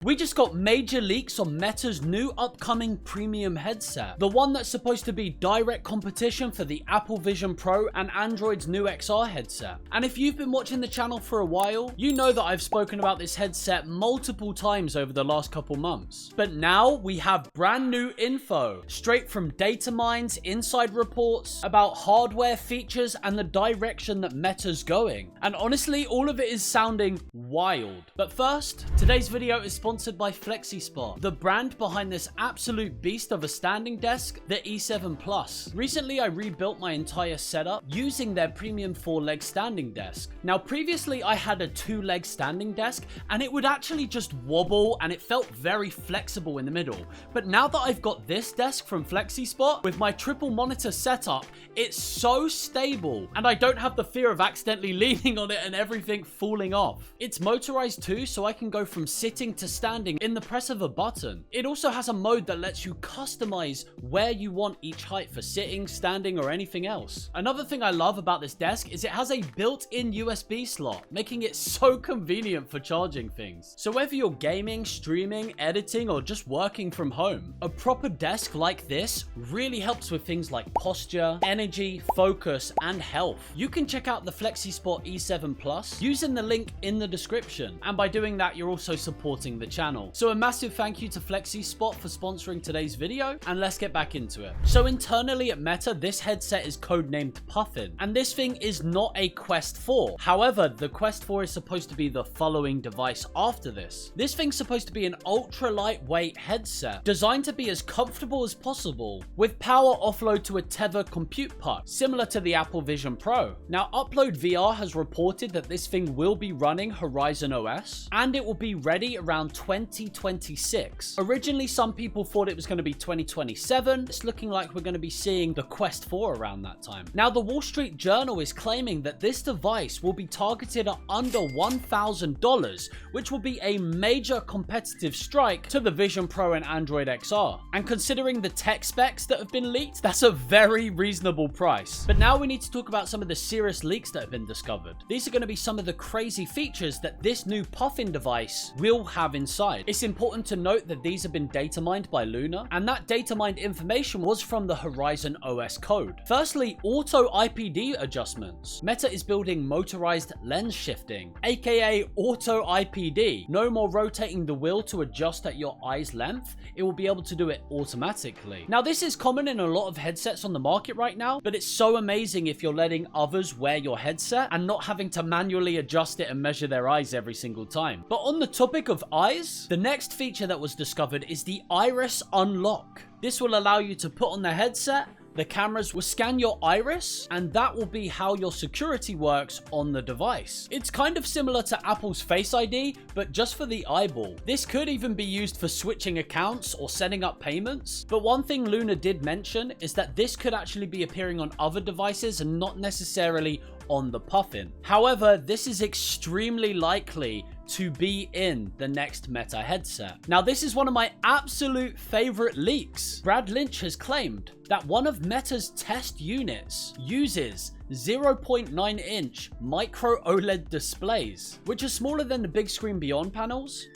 We just got major leaks on Meta's new upcoming premium headset. The one that's supposed to be direct competition for the Apple Vision Pro and Android's new XR headset. And if you've been watching the channel for a while, you know that I've spoken about this headset multiple times over the last couple months. But now we have brand new info, straight from data mines, inside reports, about hardware features and the direction that Meta's going. And honestly, all of it is sounding wild. But first, today's video is sponsored by Flexispot, the brand behind this absolute beast of a standing desk, the E7 Plus. Recently, I rebuilt my entire setup using their premium 4-leg standing desk. Now, previously, I had a 2-leg standing desk, and it would actually just wobble, and it felt very flexible in the middle. But now that I've got this desk from Flexispot, with my triple monitor setup, it's so stable, and I don't have the fear of accidentally leaning on it and everything falling off. It's motorized too, so I can go from sitting to standing in the press of a button. It also has a mode that lets you customize where you want each height for sitting, standing, or anything else. Another thing I love about this desk is it has a built-in USB slot, making it so convenient for charging things. So whether you're gaming, streaming, editing, or just working from home, a proper desk like this really helps with things like posture, energy, focus, and health. You can check out the Flexispot E7 Plus using the link in the description, and by doing that, you're also supporting the channel. So a massive thank you to Flexispot for sponsoring today's video, and let's get back into it. So internally at Meta, this headset is codenamed Puffin, and this thing is not a Quest 4. However, the Quest 4 is supposed to be the following device after this. This thing's supposed to be an ultra lightweight headset, designed to be as comfortable as possible, with power offload to a tethered compute puck, similar to the Apple Vision Pro. Now, Upload VR has reported that this thing will be running Horizon OS, and it will be ready around 2026. Originally, some people thought it was going to be 2027. It's looking like we're going to be seeing the Quest 4 around that time. Now, the Wall Street Journal is claiming that this device will be targeted at under $1,000, which will be a major competitive strike to the Vision Pro and Android XR. And considering the tech specs that have been leaked, that's a very reasonable price. But now we need to talk about some of the serious leaks that have been discovered. These are going to be some of the crazy features that this new Puffin device will have inside. It's important to note that these have been data mined by Luna, and that data mined information was from the Horizon OS code. Firstly, auto IPD adjustments. Meta is building motorized lens shifting, aka auto IPD. No more rotating the wheel to adjust at your eye's length. It will be able to do it automatically. Now, this is common in a lot of headsets on the market right now, but it's so amazing if you're letting others wear your headset and not having to manually adjust it and measure their eyes every single time. But on the topic of eyes, the next feature that was discovered is the iris unlock. This will allow you to put on the headset, the cameras will scan your iris, and that will be how your security works on the device. It's kind of similar to Apple's Face ID, but just for the eyeball. This could even be used for switching accounts or setting up payments. But one thing Luna did mention is that this could actually be appearing on other devices and not necessarily on the Puffin. However, this is extremely likely to be in the next Meta headset. Now, this is one of my absolute favorite leaks. Brad Lynch has claimed that one of Meta's test units uses 0.9-inch micro-OLED displays, which are smaller than the big screen beyond panels.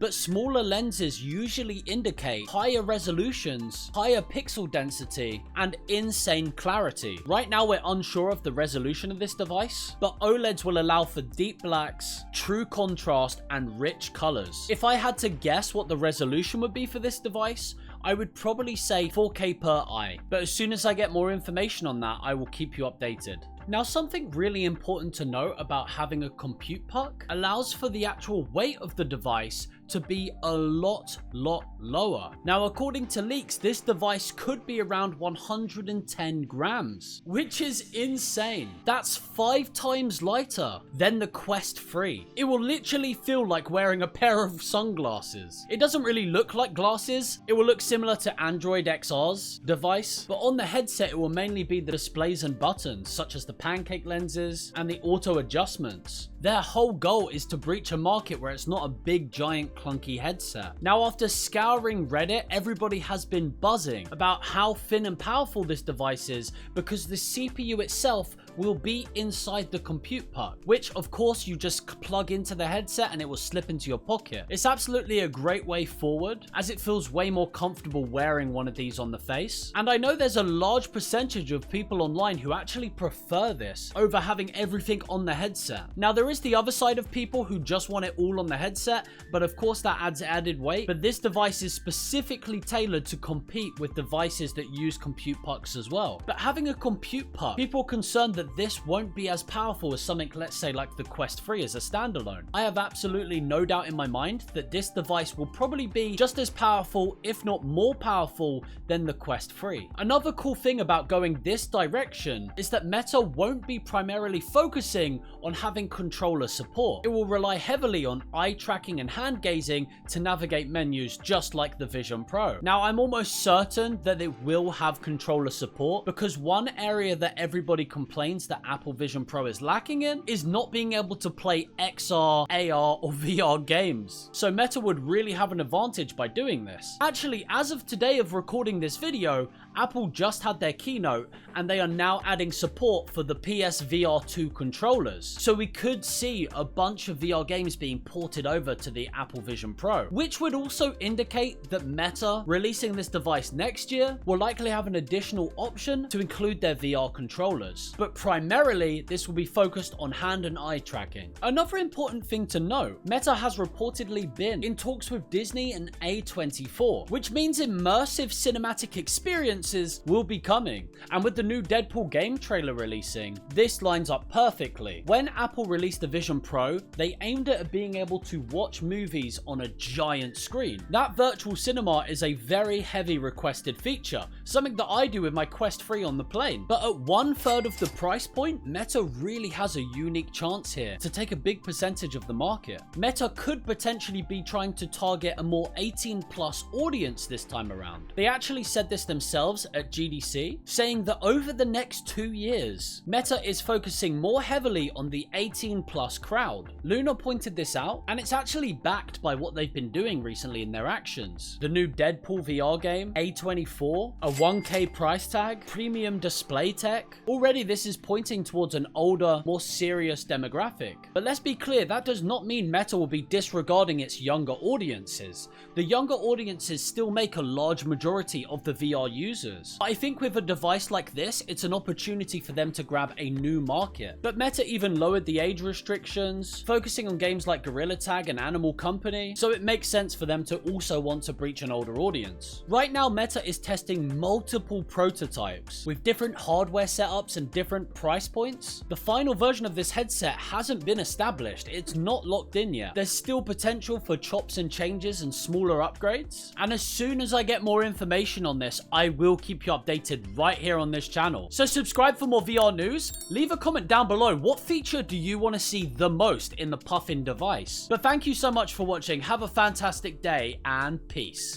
But smaller lenses usually indicate higher resolutions, higher pixel density, and insane clarity. Right now, we're unsure of the resolution of this device, but OLEDs will allow for deep blacks, true contrast, and rich colors. If I had to guess what the resolution would be for this device, I would probably say 4K per eye. But as soon as I get more information on that, I will keep you updated. Now, something really important to note about having a compute puck allows for the actual weight of the device to be a lot lower. Now, according to leaks, this device could be around 110 grams, which is insane. That's 5 times lighter than the Quest 3. It will literally feel like wearing a pair of sunglasses. It doesn't really look like glasses. It will look similar to Android XR's device, but on the headset, it will mainly be the displays and buttons, such as the pancake lenses and the auto adjustments. Their whole goal is to breach a market where it's not a big, giant, clunky headset. Now, after scouring Reddit, everybody has been buzzing about how thin and powerful this device is because the CPU itself will be inside the compute puck, which of course you just plug into the headset and it will slip into your pocket. It's absolutely a great way forward, as it feels way more comfortable wearing one of these on the face. And I know there's a large percentage of people online who actually prefer this over having everything on the headset. Now there is the other side of people who just want it all on the headset, but of course that adds added weight. But this device is specifically tailored to compete with devices that use compute pucks as well. But having a compute puck, people are concerned that this won't be as powerful as something, let's say, like the Quest 3 as a standalone. I have absolutely no doubt in my mind that this device will probably be just as powerful, if not more powerful, than the Quest 3. Another cool thing about going this direction is that Meta won't be primarily focusing on having controller support. It will rely heavily on eye tracking and hand gazing to navigate menus, just like the Vision Pro. Now, I'm almost certain that it will have controller support, because one area that everybody complains that Apple Vision Pro is lacking in is not being able to play XR, AR, or VR games. So Meta would really have an advantage by doing this. Actually, as of today of recording this video, Apple just had their keynote and they are now adding support for the PSVR 2 controllers. So we could see a bunch of VR games being ported over to the Apple Vision Pro, which would also indicate that Meta, releasing this device next year, will likely have an additional option to include their VR controllers. But primarily, this will be focused on hand and eye tracking. Another important thing to note, Meta has reportedly been in talks with Disney and A24, which means immersive cinematic experiences will be coming. And with the new Deadpool game trailer releasing, this lines up perfectly. When Apple released the Vision Pro, they aimed at being able to watch movies on a giant screen. That virtual cinema is a very heavy requested feature, something that I do with my Quest 3 on the plane. But at 1/3 of the price point, Meta really has a unique chance here to take a big percentage of the market. Meta could potentially be trying to target a more 18+ audience this time around. They actually said this themselves at GDC, saying that over the next 2 years, Meta is focusing more heavily on the 18+ crowd. Luna pointed this out, and it's actually backed by what they've been doing recently in their actions. The new Deadpool VR game, A24, a 1K price tag, premium display tech. Already this is pointing towards an older, more serious demographic. But let's be clear, that does not mean Meta will be disregarding its younger audiences. The younger audiences still make a large majority of the VR users. I think with a device like this, it's an opportunity for them to grab a new market. But Meta even lowered the age restrictions, focusing on games like Gorilla Tag and Animal Company, so it makes sense for them to also want to reach an older audience. Right now, Meta is testing multiple prototypes with different hardware setups and different price points. The final version of this headset hasn't been established. It's not locked in yet. There's still potential for chops and changes and smaller upgrades. And as soon as I get more information on this, I will keep you updated right here on this channel. So subscribe for more VR news. Leave a comment down below. What feature do you want to see the most in the Puffin device? But thank you so much for watching. Have a fantastic day and peace.